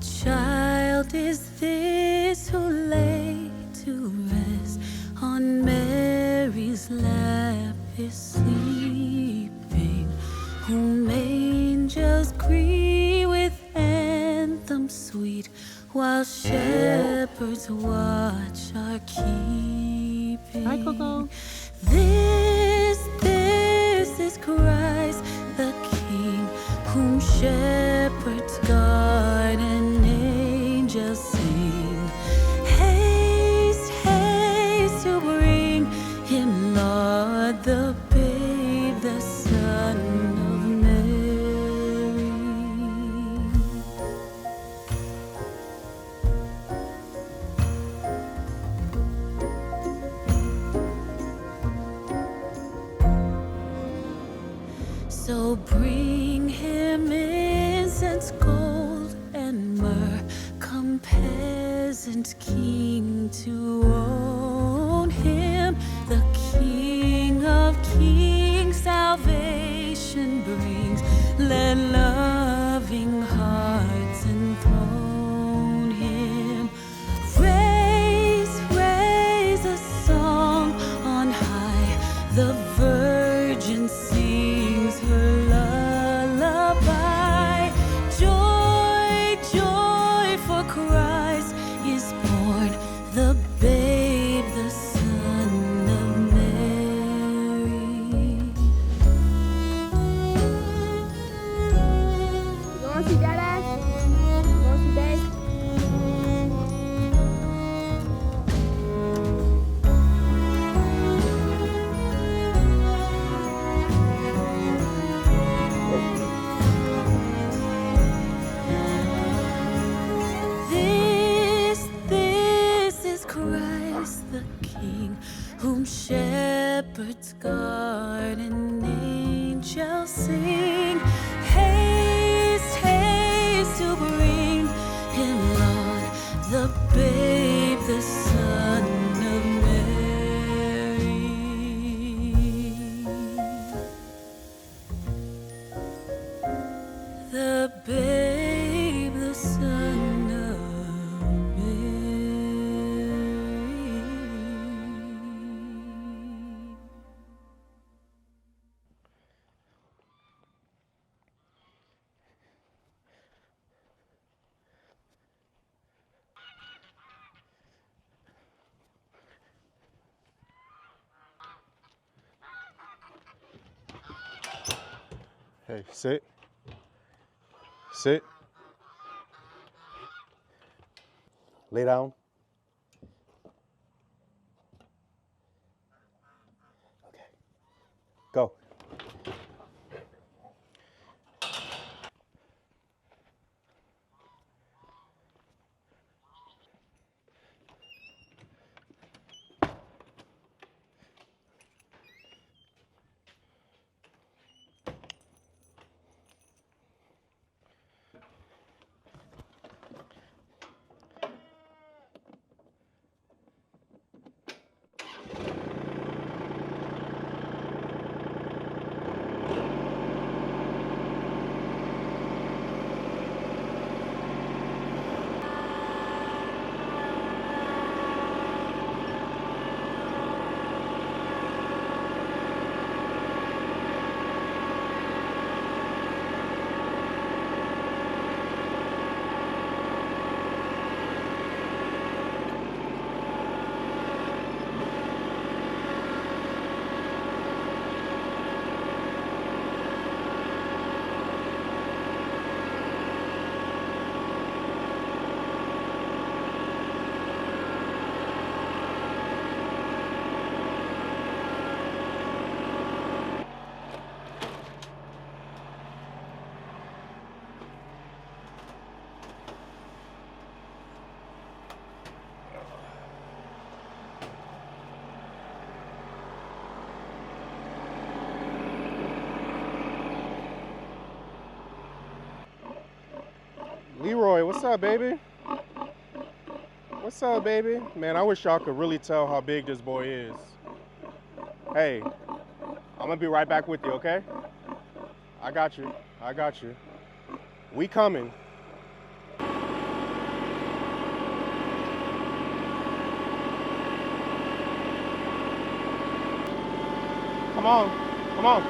child is this who lay to rest on Mary's lap is sleeping, whom angels greet with anthems sweet, while shepherds watch our keeping. Hi, Coco. This is Christ the King, whom shepherds guard and angels sing. Haste, haste to bring him, Lord, the babe, the Son of Mary. So bring him incense, gold, and myrrh. Come, peasant king, to own him, the King of kings. Salvation brings. Let loving hearts enthrone him. Raise, raise a song on high. The Virgin sings her lullaby. Joy, joy, for Christ is born, the babe, the Son of Mary. You wanna see that ass? You wanna see babe? This is Christ the King, whom shepherds guard and angels sing. Haste, haste to bring him, Lord, the babe, the Son of Mary. The babe, the Son of Mary. Hey, sit. Sit. Lay down. Okay. Go. Leroy, what's up, baby? What's up, baby? Man, I wish y'all could really tell how big this boy is. Hey, I'm gonna be right back with you, okay? I got you. I got you. We coming. on, come on.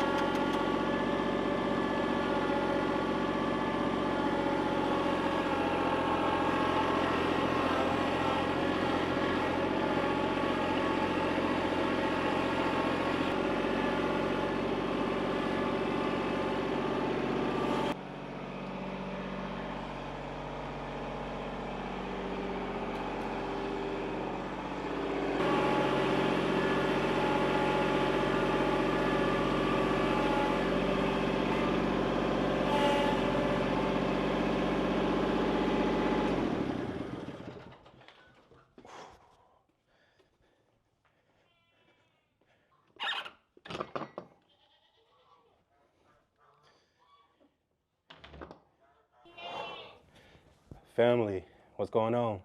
Family, what's going on?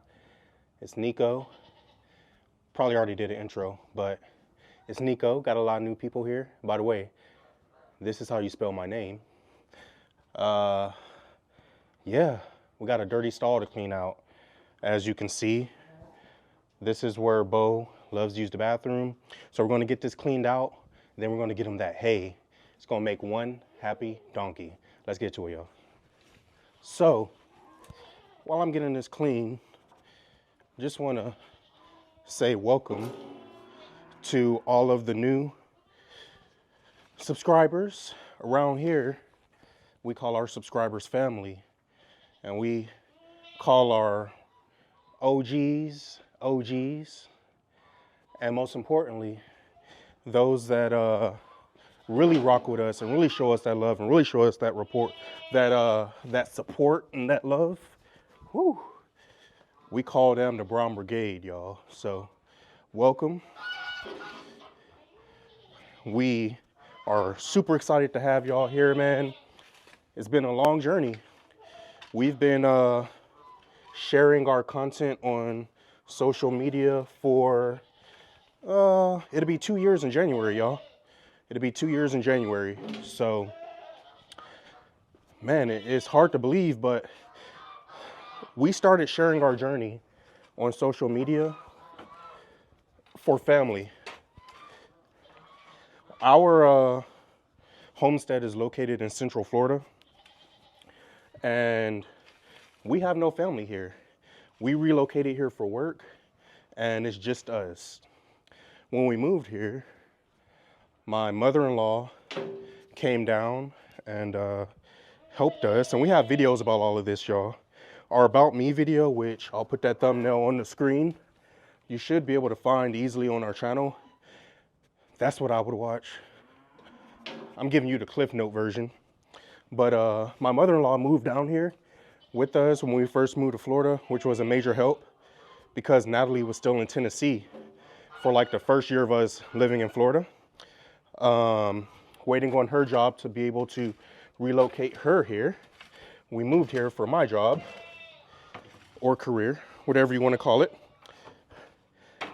It's Nico. Probably already did an intro, but it's Nico. Got a lot of new people here. By the way, this is how you spell my name. Yeah, we got a dirty stall to clean out. As you can see, this is where Bo loves to use the bathroom. So we're gonna get this cleaned out, then we're gonna get him that hay. It's gonna make one happy donkey. Let's get to it, y'all. So, while I'm getting this clean, just wanna say welcome to all of the new subscribers. Around here, we call our subscribers family, and we call our OGs, and most importantly, those that really rock with us and really show us that love and really show us that that support and that love. Whew. We call them the Brown Brigade, y'all. So, welcome. We are super excited to have y'all here, man. It's been a long journey. We've been sharing our content on social media for, it'll be 2 years in January, y'all. It'll be 2 years in January. So, man, it's hard to believe, but we started sharing our journey on social media for family. Our homestead is located in Central Florida, and we have no family here. We relocated here for work, and it's just us. When we moved here, my mother-in-law came down and helped us, and we have videos about all of this, y'all. Our About Me video, which I'll put that thumbnail on the screen, you should be able to find easily on our channel. That's what I would watch. I'm giving you the Cliff Note version. But my mother-in-law moved down here with us when we first moved to Florida, which was a major help because Natalie was still in Tennessee for like the first year of us living in Florida. Waiting on her job to be able to relocate her here. We moved here for my job or career, whatever you want to call it.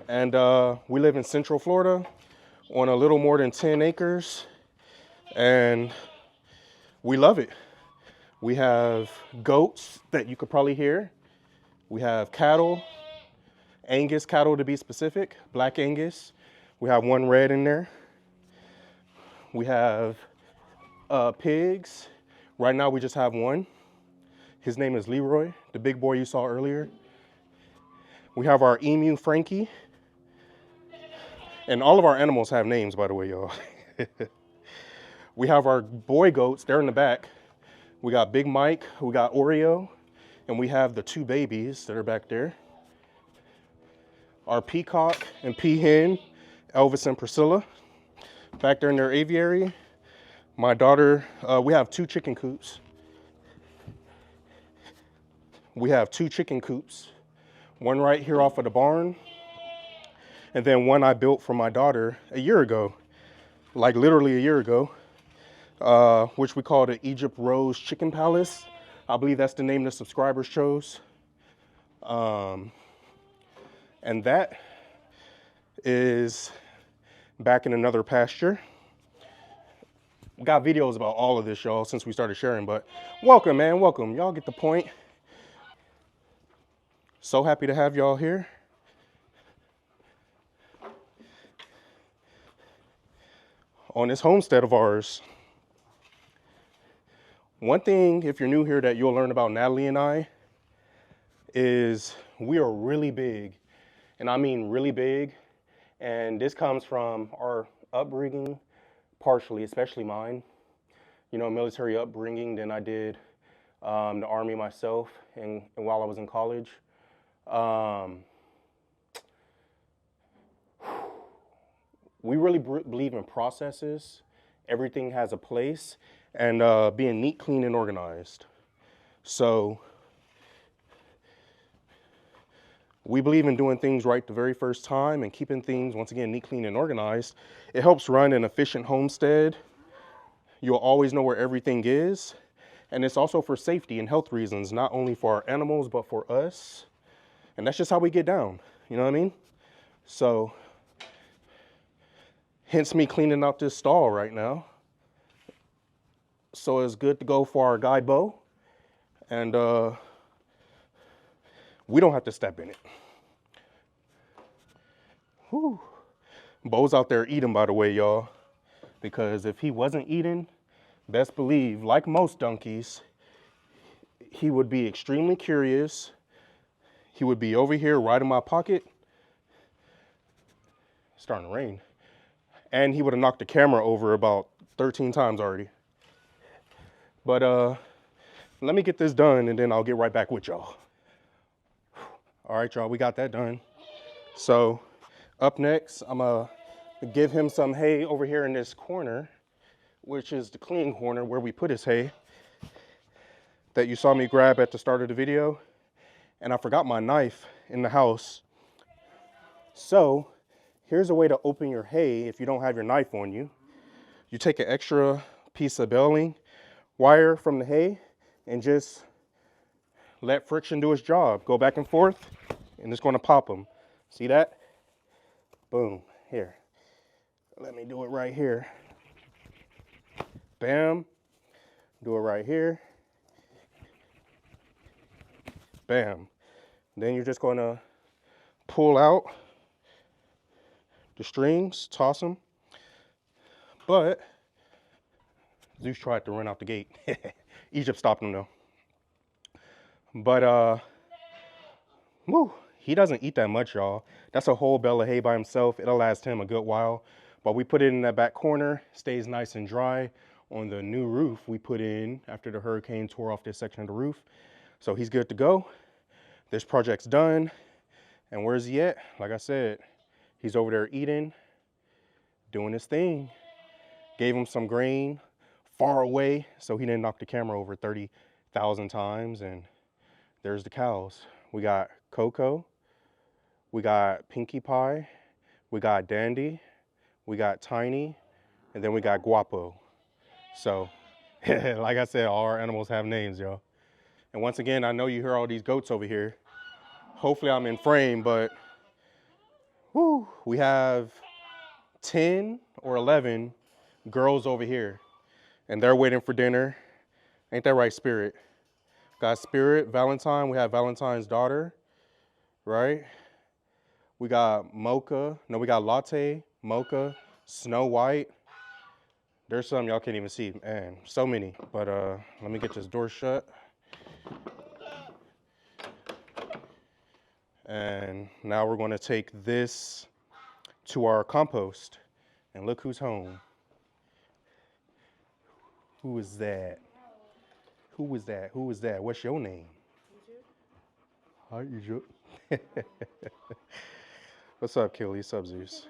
And we live in Central Florida on a little more than 10 acres, and we love it. We have goats that you could probably hear. We have cattle, Angus cattle to be specific, black Angus. We have one red in there. We have pigs. Right now we just have one. His name is Leroy, the big boy you saw earlier. We have our emu, Frankie. And all of our animals have names, by the way, y'all. We have our boy goats, they're in the back. We got Big Mike, we got Oreo, and we have the two babies that are back there. Our peacock and peahen, Elvis and Priscilla, back there in their aviary. My daughter, we have two chicken coops. We have two chicken coops, one right here off of the barn, and then one I built for my daughter a year ago, like literally a year ago, which we call the Egypt Rose Chicken Palace. I believe that's the name the subscribers chose. And that is back in another pasture. Got videos about all of this, y'all, since we started sharing, but welcome, man, welcome. Y'all get the point. So happy to have y'all here. on this homestead of ours. One thing, if you're new here, that you'll learn about Natalie and I is we are really big, and I mean really big, and this comes from our upbringing, partially, especially mine. You know, military upbringing. Then I did the Army myself, and while I was in college. We really believe in processes. Everything has a place, and being neat, clean, and organized. So we believe in doing things right the very first time and keeping things, once again, neat, clean, and organized. It helps run an efficient homestead. You'll always know where everything is. And it's also for safety and health reasons, not only for our animals, but for us. And that's just how we get down. You know what I mean? So, hence me cleaning out this stall right now. So it's good to go for our guy Bo. And we don't have to step in it. Whew. Bo's out there eating, by the way, y'all. Because if he wasn't eating, best believe, like most donkeys, he would be extremely curious. He would be over here right in my pocket. It's starting to rain. And he would have knocked the camera over about 13 times already. But let me get this done and then I'll get right back with y'all. All right, y'all, we got that done. So up next, I'm gonna give him some hay over here in this corner, which is the clean corner where we put his hay that you saw me grab at the start of the video. And I forgot my knife in the house. So here's a way to open your hay if you don't have your knife on you. You take an extra piece of baling wire from the hay and just let friction do its job. Go back and forth and it's gonna pop them. See that? Boom, here. Let me do it right here. Bam, do it right here. Bam. Then you're just gonna pull out the strings, toss them. But Zeus tried to run out the gate. Egypt stopped him though. But woo, he doesn't eat that much, y'all. That's a whole bale of hay by himself. It'll last him a good while. But we put it in that back corner, stays nice and dry on the new roof we put in after the hurricane tore off this section of the roof. So he's good to go. This project's done. And where's he at? Like I said, he's over there eating, doing his thing. Gave him some grain far away so he didn't knock the camera over 30,000 times. And there's the cows. We got Coco, we got Pinkie Pie, we got Dandy, we got Tiny, and then we got Guapo. So, like I said, all our animals have names, y'all. And once again, I know you hear all these goats over here. Hopefully I'm in frame, but whew, we have 10 or 11 girls over here, and they're waiting for dinner. Ain't that right, Spirit? Got Spirit, Valentine, we have Valentine's daughter, right? We got Mocha, no, we got Latte, Mocha, Snow White. There's some y'all can't even see, man, so many. But let me get this door shut. And now we're gonna take this to our compost. And look who's home. Who is that? Who is that? Who is that? What's your name? Hi, Egypt. What's up, Kelly? What's up, Zeus?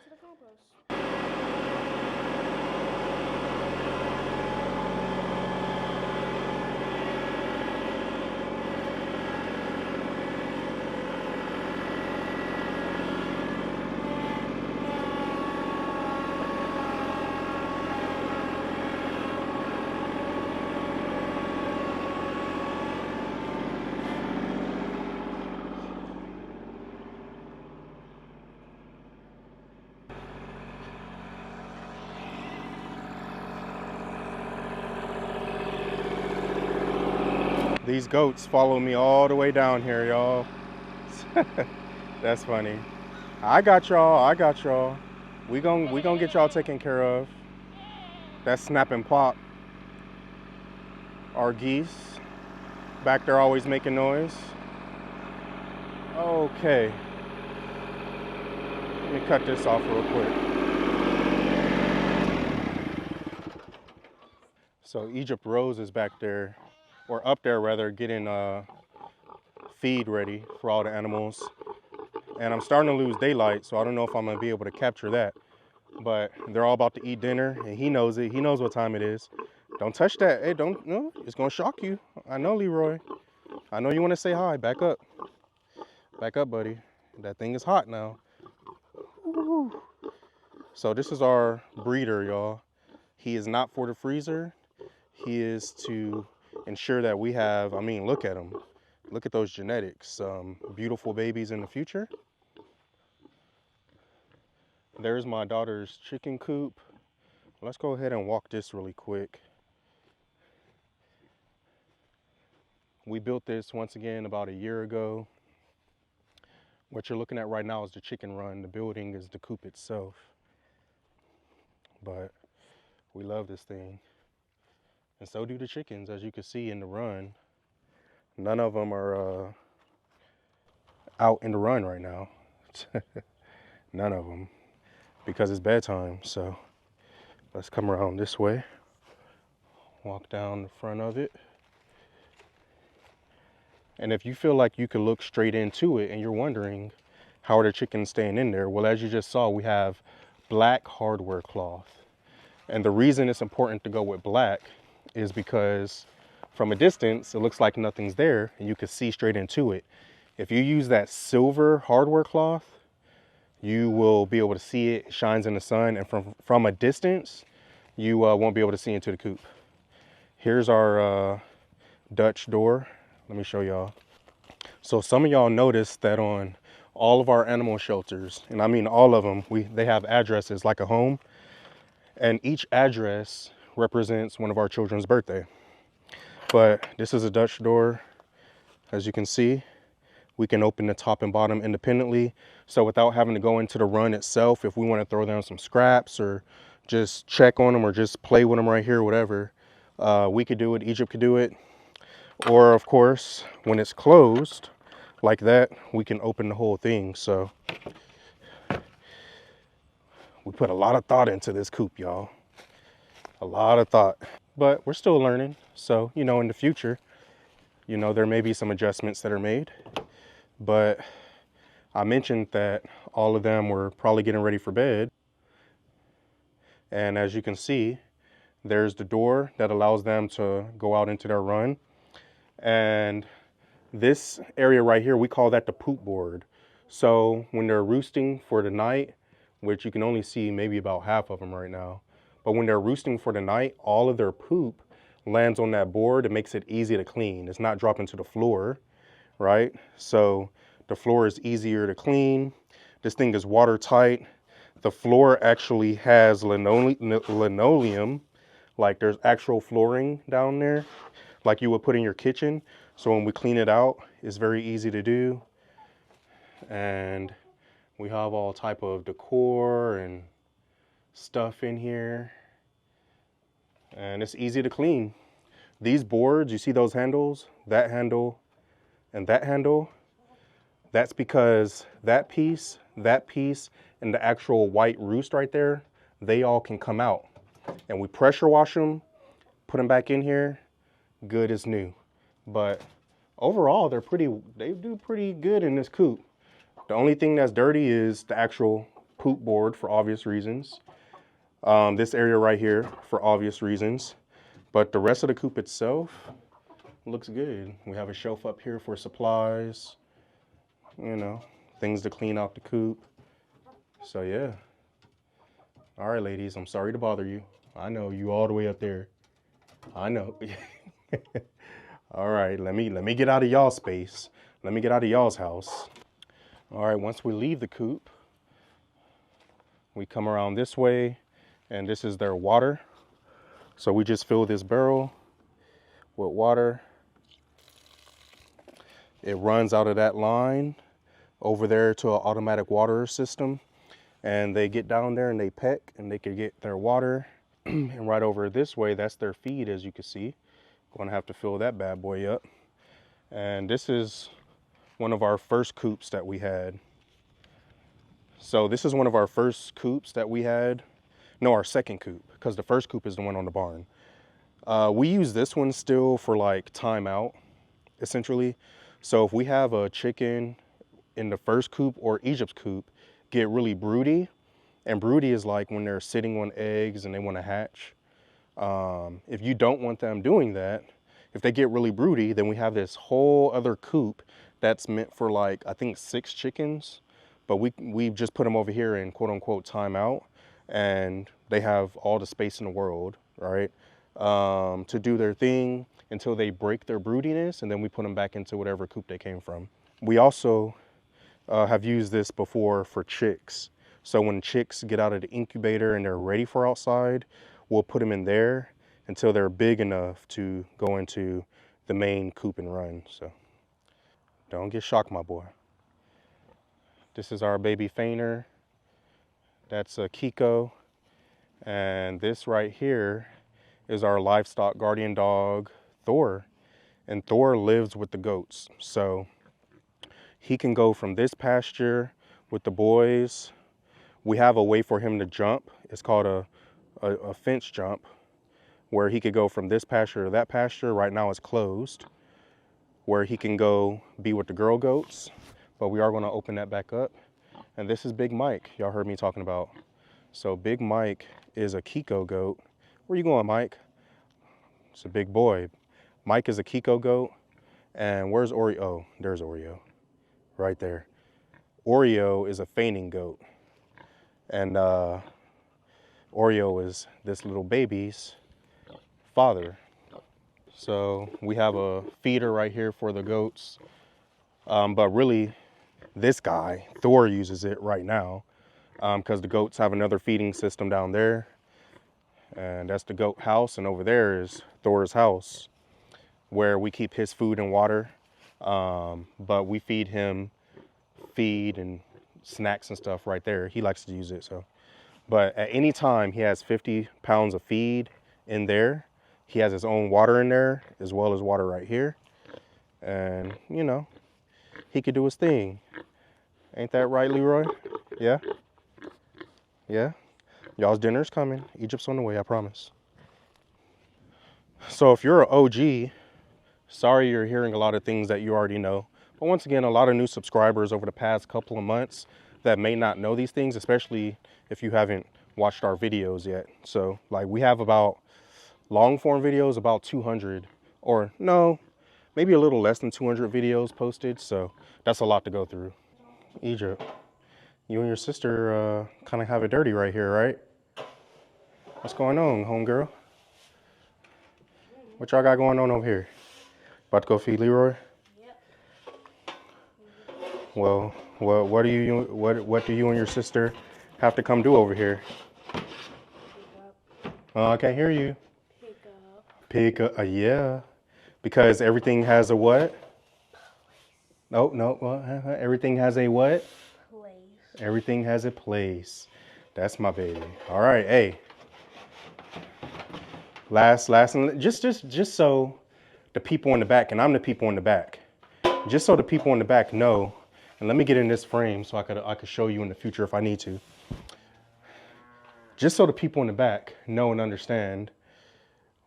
These goats follow me all the way down here, y'all. That's funny. I got y'all. I got y'all. We gon' get y'all taken care of. That's Snap and Pop. Our geese. Back there always making noise. Okay. Let me cut this off real quick. So Egypt Rose is back there, or up there rather, getting feed ready for all the animals. And I'm starting to lose daylight, so I don't know if I'm gonna be able to capture that. But they're all about to eat dinner, and he knows it. He knows what time it is. Don't touch that. Hey, don't, no, it's gonna shock you. I know, Leroy. I know you wanna say hi. Back up. Back up, buddy. That thing is hot now. Woo. So this is our breeder, y'all. He is not for the freezer. He is to ensure that we have, I mean, look at him. Look at those genetics. Beautiful babies in the future. There's my daughter's chicken coop. Let's go ahead and walk this really quick. We built this once again about a year ago. What you're looking at right now is the chicken run. The building is the coop itself. But we love this thing. And so do the chickens, as you can see in the run. None of them are out in the run right now. None of them. Because it's bedtime, so let's come around this way. Walk down the front of it. And if you feel like you could look straight into it and you're wondering, how are the chickens staying in there? Well, as you just saw, we have black hardware cloth. And the reason it's important to go with black is because from a distance, it looks like nothing's there and you can see straight into it. If you use that silver hardware cloth, you will be able to see it shines in the sun, and from a distance, you won't be able to see into the coop. Here's our Dutch door. Let me show y'all. So some of y'all noticed that on all of our animal shelters, and I mean all of them, they have addresses like a home, and each address represents one of our children's birthday. But this is a Dutch door. As you can see, we can open the top and bottom independently. So without having to go into the run itself, if we want to throw down some scraps or just check on them or just play with them right here, whatever, we could do it, Egypt could do it. Or of course, when it's closed like that, we can open the whole thing. So we put a lot of thought into this coop, y'all. A lot of thought, but we're still learning. So, you know, in the future, you know, there may be some adjustments that are made, but I mentioned that all of them were probably getting ready for bed. And as you can see, there's the door that allows them to go out into their run. And this area right here, we call that the poop board. So when they're roosting for the night, which you can only see maybe about half of them right now, but when they're roosting for the night, all of their poop lands on that board. It makes it easy to clean. It's not dropping to the floor, right? So the floor is easier to clean. This thing is watertight. The floor actually has linoleum, like there's actual flooring down there, like you would put in your kitchen. So when we clean it out, it's very easy to do. And we have all type of decor and stuff in here. And it's easy to clean. These boards, you see those handles, that handle, and that handle? That's because that piece, and the actual white roost right there, they all can come out. And we pressure wash them, put them back in here, good as new. But overall, they do pretty good in this coop. The only thing that's dirty is the actual poop board for obvious reasons. This area right here for obvious reasons. But the rest of the coop itself looks good. We have a shelf up here for supplies, you know, things to clean out the coop. So yeah. All right, ladies, I'm sorry to bother you. I know you all the way up there. I know. All right, let me get out of y'all's space. Let me get out of y'all's house. All right, once we leave the coop, we come around this way, and this is their water. So we just fill this barrel with water. It runs out of that line over there to an automatic water system, and they get down there and they peck and they can get their water. And right over this way, that's their feed, as you can see. Gonna have to fill that bad boy up. And this is one of our first coops that we had. So this is one of our first coops that we had. No, our second coop, because the first coop is the one on the barn. We use this one still for like timeout, essentially. So if we have a chicken in the first coop or Egypt's coop get really broody, and broody is like when they're sitting on eggs and they want to hatch. If you don't want them doing that, if they get really broody, then we have this whole other coop that's meant for like, I think 6 chickens, but we just put them over here in quote unquote timeout, and they have all the space in the world, right? To do their thing until they break their broodiness, and then we put them back into whatever coop they came from. We also have used this before for chicks. So when chicks get out of the incubator and they're ready for outside, we'll put them in there until they're big enough to go into the main coop and run. So don't get shocked, my boy. This is our baby fainer. That's a Kiko. And this right here is our livestock guardian dog, Thor. And Thor lives with the goats. So he can go from this pasture with the boys. We have a way for him to jump. It's called a fence jump, where he could go from this pasture to that pasture. Right now it's closed, where he can go be with the girl goats, but we are going to open that back up. And this is Big Mike, y'all heard me talking about. So Big Mike is a Kiko goat. Where you going, Mike? It's a big boy. Mike is a Kiko goat. And where's Oreo? Oh, there's Oreo right there. Oreo is a feigning goat. And Oreo is this little baby's father. So we have a feeder right here for the goats. But really, this guy, Thor, uses it right now because the goats have another feeding system down there. And that's the goat house. And over there is Thor's house, where we keep his food and water. But we feed him feed and snacks and stuff right there. He likes to use it. So, but at any time he has 50 pounds of feed in there. He has his own water in there as well as water right here. And you know, he could do his thing. Ain't that right, Leroy? Yeah? Yeah? Y'all's dinner's coming. Egypt's on the way, I promise. So if you're an OG, sorry you're hearing a lot of things that you already know. But once again, a lot of new subscribers over the past couple of months that may not know these things, especially if you haven't watched our videos yet. So like we have about long form videos, about 200, or no, maybe a little less than 200 videos posted. So that's a lot to go through. Egypt, you and your sister kind of have it dirty right here, right? What's going on, homegirl? What y'all got going on over here? About to go feed Leroy? Well, what do you and your sister have to come do over here? I can't hear you. Pick up. Yeah. Because everything has a what? No. Everything has a what? Place. Everything has a place. That's my baby. All right. Hey. Last, and just so the people in the back, and I'm the people in the back, just so the people in the back know. And let me get in this frame so I could show you in the future if I need to. Just so the people in the back know and understand,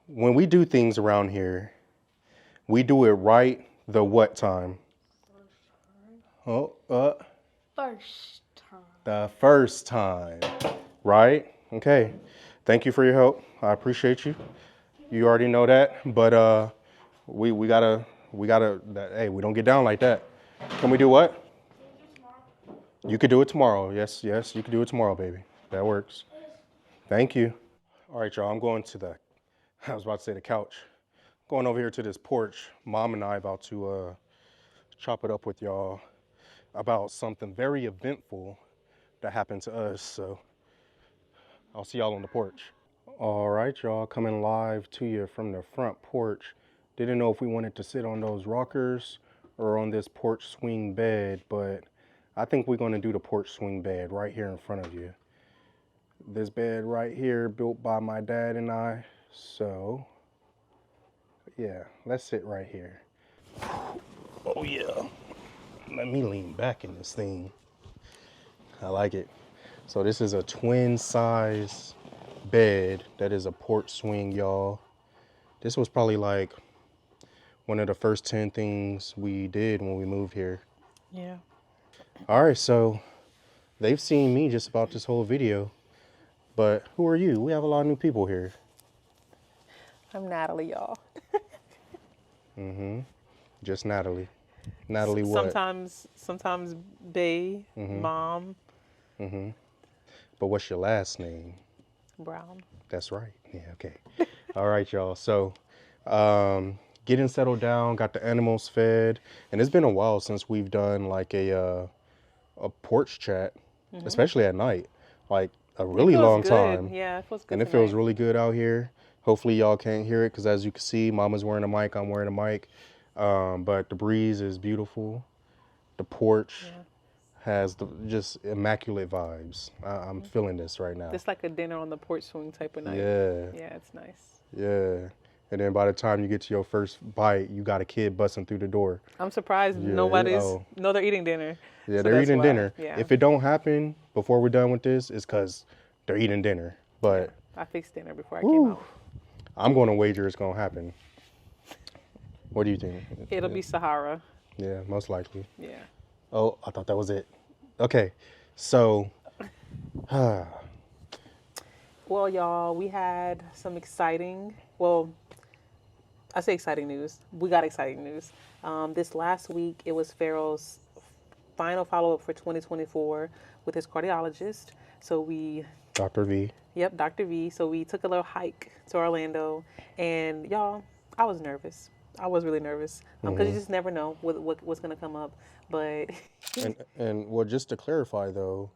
when we do things around here, we do it right the what time? First time. The first time, right? Okay. Thank you for your help. I appreciate you. You already know that, but we gotta. Hey, we don't get down like that. Can we do what? You could do it tomorrow. Yes, you could do it tomorrow, baby. That works. Thank you. All right, y'all, I'm going to I was about to say the couch. Going over here to this porch. Mom and I about to chop it up with y'all about something very eventful that happened to us. So I'll see y'all on the porch. All right, y'all, coming live to you from the front porch. Didn't know if we wanted to sit on those rockers or on this porch swing bed, but I think we're going to do the porch swing bed right here in front of you. This bed right here built by my dad and I. So yeah, let's sit right here. Oh yeah. Let me lean back in this thing. I like it. So this is a twin size bed that is a porch swing, y'all. This was probably like one of the first 10 things we did when we moved here. Yeah. All right, so they've seen me just about this whole video, but who are you? We have a lot of new people here. I'm Natalie, y'all. Just Natalie. Natalie what? Sometimes Bay, Mom, But what's your last name? Brown. That's right. Yeah, okay. All right, y'all. So, getting settled down, got the animals fed, and it's been a while since we've done like a porch chat, especially at night. Like a really long time. Yeah, it feels good. And it feels really good out here. Hopefully y'all can't hear it because as you can see, Mama's wearing a mic, I'm wearing a mic. But the breeze is beautiful. The porch has just immaculate vibes. I'm feeling this right now. It's like a dinner on the porch swing type of night. Yeah. Yeah, it's nice. Yeah. And then by the time you get to your first bite, you got a kid busting through the door. I'm surprised No, they're eating dinner. Yeah, So they're that's eating why. dinner. Yeah. If it don't happen before we're done with this, it's because they're eating dinner. But I fixed dinner before I came out. I'm going to wager it's going to happen. What do you think? It'll be Sahara. Yeah, most likely. Yeah. Oh, I thought that was it. Okay, so, Well, y'all, we had some exciting, I say exciting news. We got exciting news. This last week, it was Pharaoh's final follow-up for 2024 with his cardiologist. So Dr. V. Yep, Dr. V. So we took a little hike to Orlando, and y'all, I was nervous. I was really nervous because you just never know what's going to come up. But and well, just to clarify though,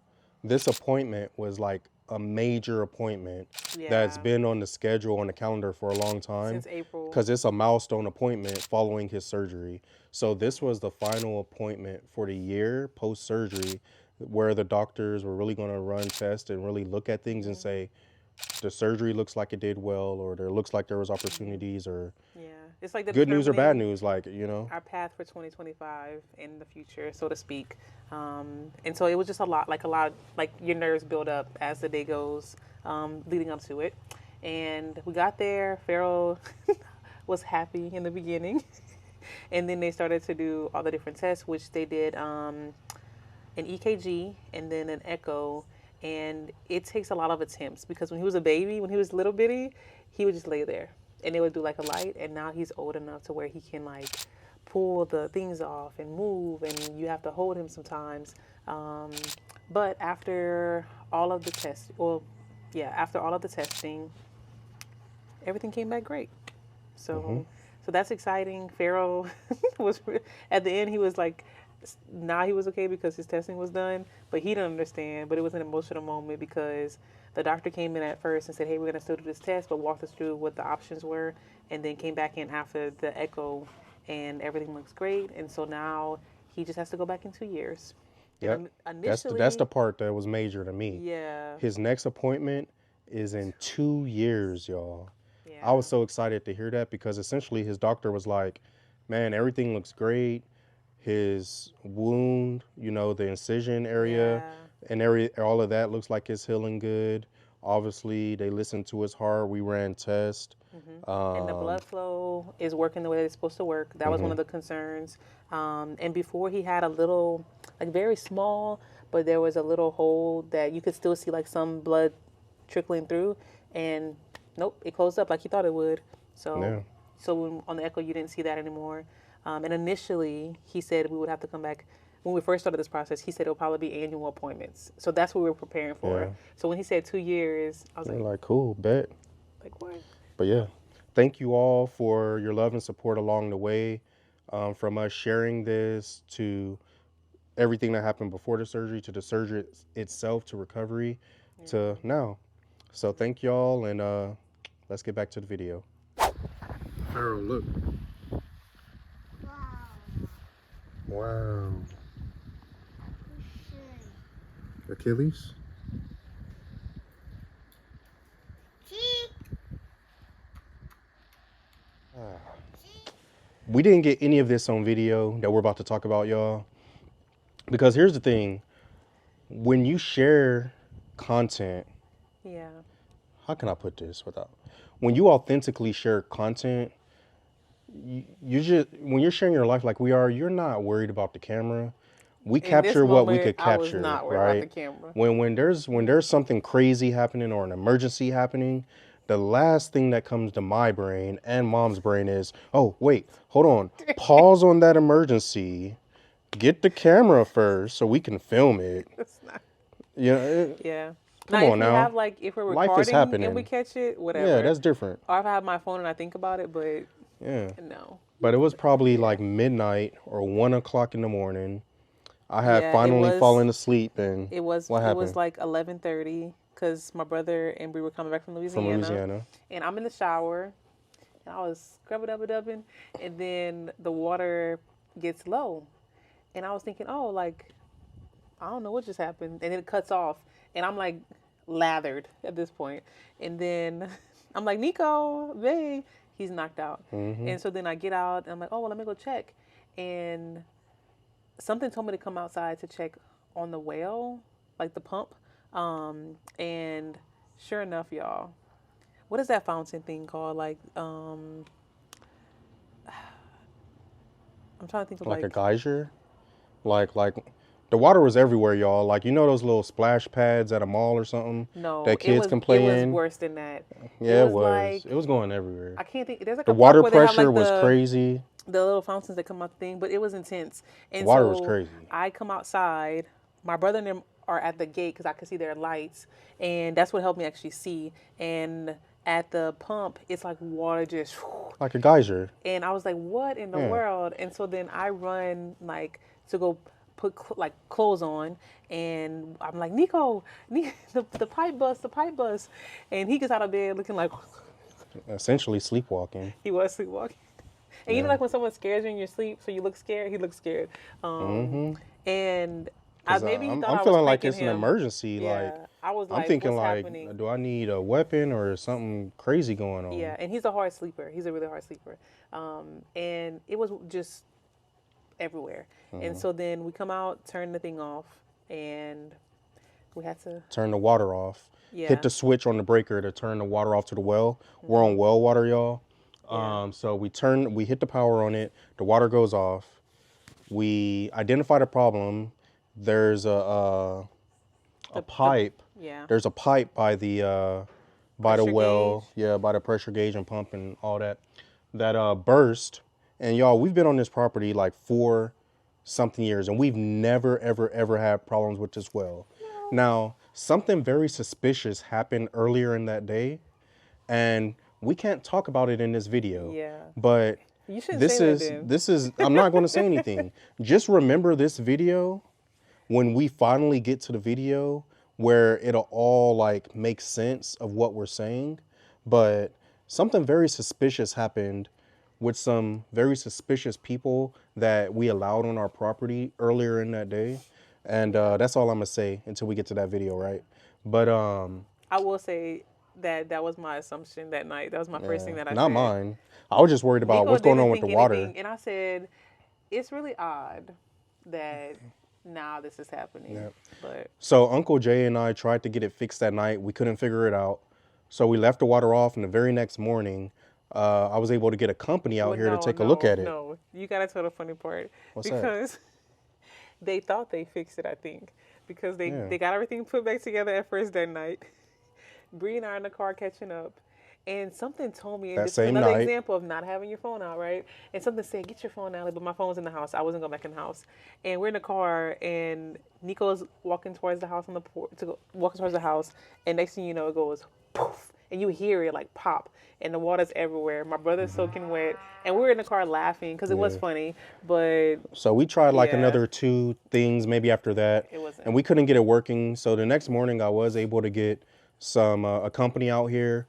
this appointment was like a major appointment that's been on the schedule on the calendar for a long time since April, because it's a milestone appointment following his surgery. So this was the final appointment for the year post surgery, where the doctors were really going to run tests and really look at things and say the surgery looks like it did well, or there looks like there was opportunities, or it's like the good news or bad news, like, you know, our path for 2025 in the future, so to speak. And so it was just a lot, like your nerves build up as the day goes, leading up to it. And we got there. Pharaoh was happy in the beginning, and then they started to do all the different tests, which they did an EKG and then an echo. And it takes a lot of attempts because when he was a baby, when he was little bitty, he would just lay there and they would do like a light. And now he's old enough to where he can like pull the things off and move, and you have to hold him sometimes. But after all of the tests, after all of the testing, everything came back great. So that's exciting. Pharaoh was at the end. He was like, he was okay because his testing was done, but he didn't understand. But it was an emotional moment because the doctor came in at first and said, hey, we're going to still do this test, but walked us through what the options were, and then came back in after the echo, and everything looks great. And so now he just has to go back in 2 years. Yeah, that's the part that was major to me. Yeah. His next appointment is in 2 years, y'all. Yeah. I was so excited to hear that because essentially his doctor was like, man, everything looks great. His wound, you know, the incision area and all of that looks like it's healing good. Obviously, they listened to his heart. We ran tests. And the blood flow is working the way it's supposed to work. That was one of the concerns. And before he had a little, like very small, but there was a little hole that you could still see like some blood trickling through. And nope, it closed up like he thought it would. So on the echo, you didn't see that anymore. And initially, he said we would have to come back. When we first started this process, he said it'll probably be annual appointments. So that's what we were preparing for. Yeah. So when he said 2 years, I was like, cool, bet. Like, what? But yeah, thank you all for your love and support along the way. From us sharing this to everything that happened before the surgery, to the surgery itself, to recovery, to now. So thank y'all, and let's get back to the video. Pharaoh, look. Wow. Achilles? we didn't get any of this on video that we're about to talk about, y'all. Because here's the thing. When you share content, Yeah. how can I put this without? When you authentically share content, you just, when you're sharing your life like we are, you're not worried about the camera. We capture what we could I was capture, not worried right? about the camera. When there's something crazy happening or an emergency happening, the last thing that comes to my brain and mom's brain is, oh wait, hold on, pause on that emergency, get the camera first so we can film it. It's not. Yeah, Come on now. Have, like, if we're Life is recording happening. and we catch it, whatever. Yeah, that's different. Or if I have my phone and I think about it, but Yeah. no. But it was probably like midnight or 1 o'clock in the morning. I had Yeah, finally fallen asleep, and It was what happened? It was like 11:30 because my brother and we were coming back from Louisiana. And I'm in the shower, and I was scrubbing, and then the water gets low, and I was thinking, oh, like, I don't know what just happened, and then it cuts off, and I'm like lathered at this point, and then I'm like, Nico, babe, he's knocked out, and so then I get out, and I'm like, oh, well, let me go check, and something told me to come outside to check on the well, like the pump. And sure enough, y'all, what is that fountain thing called? Like, I'm trying to think of Like a geyser? Like the water was everywhere, y'all. Like, you know those little splash pads at a mall or something? No, that kids can play in? It in? was worse than that. Yeah, it was. Like, It was going everywhere. I can't think. There's like The a water park where they have, pressure like, was crazy. the little fountains that come out the thing, but it was intense. And The water so was crazy. I come outside. My brother and them are at the gate because I could see their lights, and that's what helped me actually see. And at the pump, it's like water just Like a geyser. and I was like, what in the world? And so then I run like to go put like clothes on, and I'm like, Nico, the pipe bust, and he gets out of bed looking like Essentially sleepwalking. he was sleepwalking. And you know, like when someone scares you in your sleep, so you look scared, he looks scared. And maybe he I'm thought I was feeling like pranking it's an him. emergency. Yeah, Like, I was I'm like, thinking what's like, happening? do I need a weapon or something crazy going on? Yeah, and he's a hard sleeper. He's a really hard sleeper. And it was just everywhere. And so then we come out, turn the thing off, and we had to Turn the water off. Yeah. Hit the switch on the breaker to turn the water off to the well. We're on well water, y'all. Yeah. So we hit the power on it. The water goes off. We identify the problem. There's a pipe. Yeah. There's a pipe by the Pressure well. gauge. Yeah, by the pressure gauge and pump and all that. That burst. And y'all, we've been on this property like 4 something years, and we've never ever had problems with this well. Now, something very suspicious happened earlier in that day, and we can't talk about it in this video. Yeah. But You shouldn't say that then. this is I'm not going to say anything. Just remember this video when we finally get to the video where it'll all like make sense of what we're saying. But something very suspicious happened with some very suspicious people that we allowed on our property earlier in that day. And that's all I'm gonna say until we get to that video, right? But I will say that was my assumption that night. That was my first thing that I said. not mine. I was just worried about Nico what's going on didn't with the think water. anything, and I said, it's really odd that now this is happening. Yep. But So Uncle Jay and I tried to get it fixed that night. We couldn't figure it out. So we left the water off, and the very next morning, I was able to get a company out here to take a look at it. No, you gotta tell the funny part. What's that? Because they thought they fixed it, I think. Because they got everything put back together at first that night. Bree and I are in the car catching up. And something told me, and That this is same another night. example of not having your phone out, right? And something said, get your phone out, but my phone's in the house. I wasn't going back in the house. And we're in the car, and Nico's walking towards the house on the porch, walking towards the house, and next thing you know, it goes poof, and you hear it like pop, and the water's everywhere. My brother's soaking wet, and we're in the car laughing because it was funny, but So we tried like Yeah. another 2 things maybe after that, It wasn't. and we couldn't get it working. So the next morning I was able to get some a company out here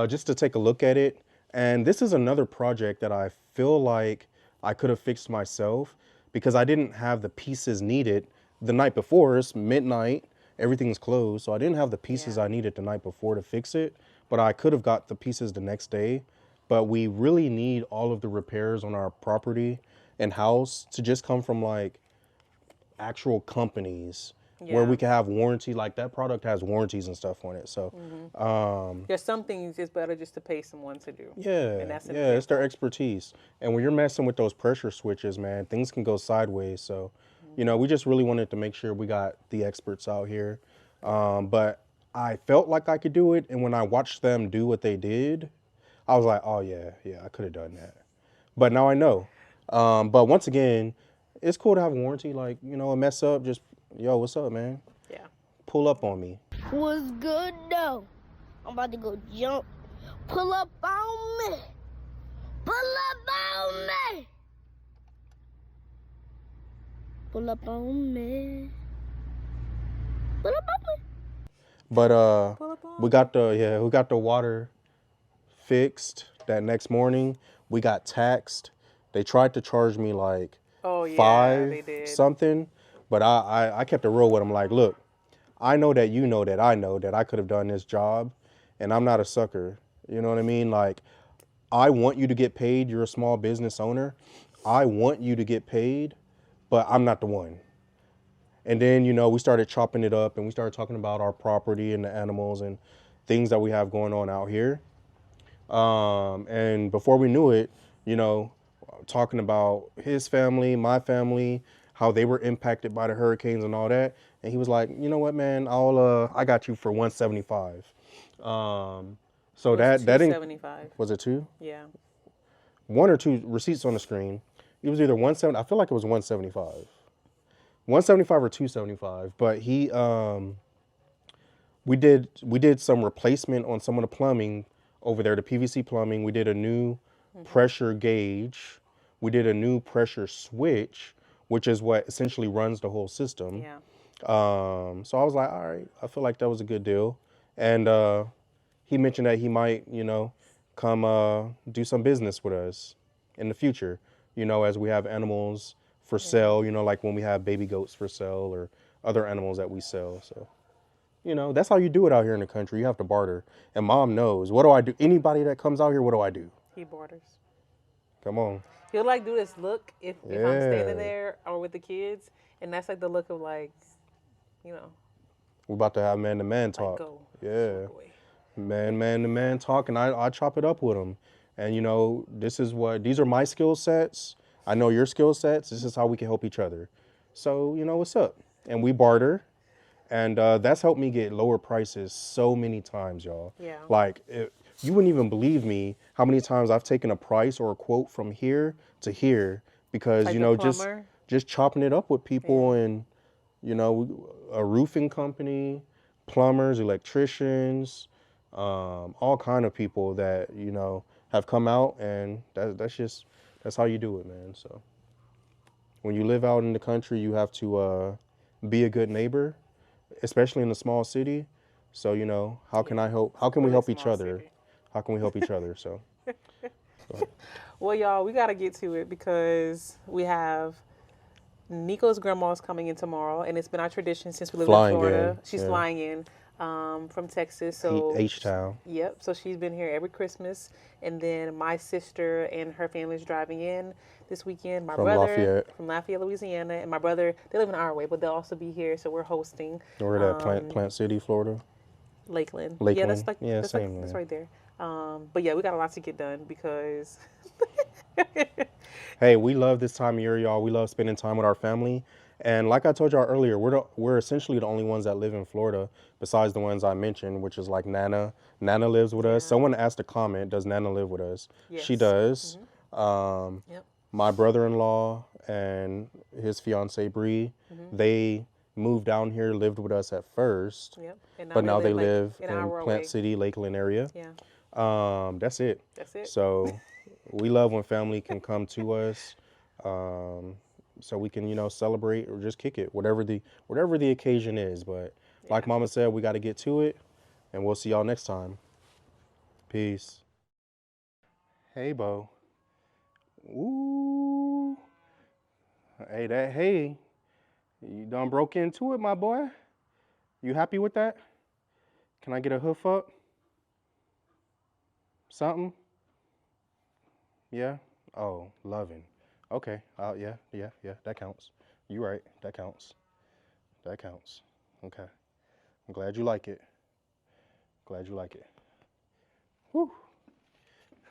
just to take a look at it. And this is another project that I feel like I could have fixed myself because I didn't have the pieces needed the night before. It's midnight, everything's closed, so I didn't have the pieces Yeah. I needed the night before to fix it. But I could have got the pieces the next day. but we really need all of the repairs on our property and house to just come from like actual companies where we can have warranty. Like that product has warranties and stuff on it. So There's some things it's better just to pay someone to do. yeah, And that's an yeah, it's their example. expertise. And when you're messing with those pressure switches, man, things can go sideways. So, you know, we just really wanted to make sure we got the experts out here. But I felt like I could do it. And when I watched them do what they did, I was like, oh yeah, I could have done that. But now I know. But once again, it's cool to have a warranty. Like, you know, a mess up, just, yo, what's up, man? Yeah. Pull up on me. What's good though? I'm about to go jump. Pull up on me. Pull up on me. Pull up on me. Pull up on me. But Pull up on we got the water fixed that next morning. We got taxed. They tried to charge me like Oh, yeah, five they did. something, but I kept it real with them. Like, look, I know that you know that I know that I could have done this job, and I'm not a sucker. You know what I mean? Like, I want you to get paid. You're a small business owner. I want you to get paid, but I'm not the one. And then, you know, we started chopping it up and we started talking about our property and the animals and things that we have going on out here. And before we knew it, you know, talking about his family, my family, how they were impacted by the hurricanes and all that. And he was like, you know what, man, I got you for 175. So that didn't, 275. was it two? Yeah. One or two receipts on the screen. It was either 170, I feel like it was 175. 175 or 275, but we did some replacement on some of the plumbing over there, the PVC plumbing. We did a new pressure gauge. We did a new pressure switch, which is what essentially runs the whole system. Yeah. So I was like, all right, I feel like that was a good deal. And he mentioned that he might, you know, come do some business with us in the future, you know, as we have animals for sale, you know, like when we have baby goats for sale or other animals that we sell. So, you know, that's how you do it out here in the country. You have to barter. And mom knows. What do I do? Anybody that comes out here, what do I do? He borders. Come on. He'll like do this look if I'm Yeah. standing there or with the kids, and that's like the look of like, you know, We're about to have man-to-man like talk. go. Yeah. Boy. Man-to-man talk, and I chop it up with them. And, you know, these are my skill sets. I know your skill sets. This is how we can help each other. So, you know, what's up? And we barter. And that's helped me get lower prices so many times, y'all. Yeah. Like, you wouldn't even believe me how many times I've taken a price or a quote from here to here because, Like you the know, plumber? just chopping it up with people and, you know, a roofing company, plumbers, electricians, all kind of people that, you know, have come out, and that's how you do it, man. So when you live out in the country, you have to be a good neighbor, especially in a small city. So, you know, how can I help? How can we Really help each small other? city. How can we help each other? So, Well, y'all, we got to get to it because we have Nico's grandma's coming in tomorrow, and it's been our tradition since we lived Flying in Florida. in, She's yeah. flying in from Texas. So H-Town. Yep. So she's been here every Christmas, and then my sister and her family's driving in this weekend. My From brother Lafayette. from Lafayette, Louisiana, and my brother, they live an hour away, but they'll also be here. So we're hosting We're at Plant City, Florida. Lakeland. Yeah, Lakeland. that's like Yeah, that's same, like that's man. right there. But yeah, we got a lot to get done because Hey, we love this time of year, y'all. We love spending time with our family. And like I told y'all earlier, we're essentially the only ones that live in Florida, besides the ones I mentioned, which is like Nana. Nana lives with us. Someone asked a comment, does Nana live with us? She Yes. does. Yep. My brother-in-law and his fiance Bree, they moved down here, lived with us at first, Yep. And but now they like live an in hour Plant away. City, Lakeland area. Yeah. That's it. That's it. So we love when family can come to us, so we can, you know, celebrate or just kick it, whatever the occasion is. But like Mama said, we got to get to it, and we'll see y'all next time. Peace. Hey, Bo. Ooh. Hey, you done broke into it, my boy. You happy with that? Can I get a hoof up? Something? Yeah? Oh, loving. Okay. Yeah, that counts. You right. That counts. That counts. Okay. I'm glad you like it. Glad you like it. Whew.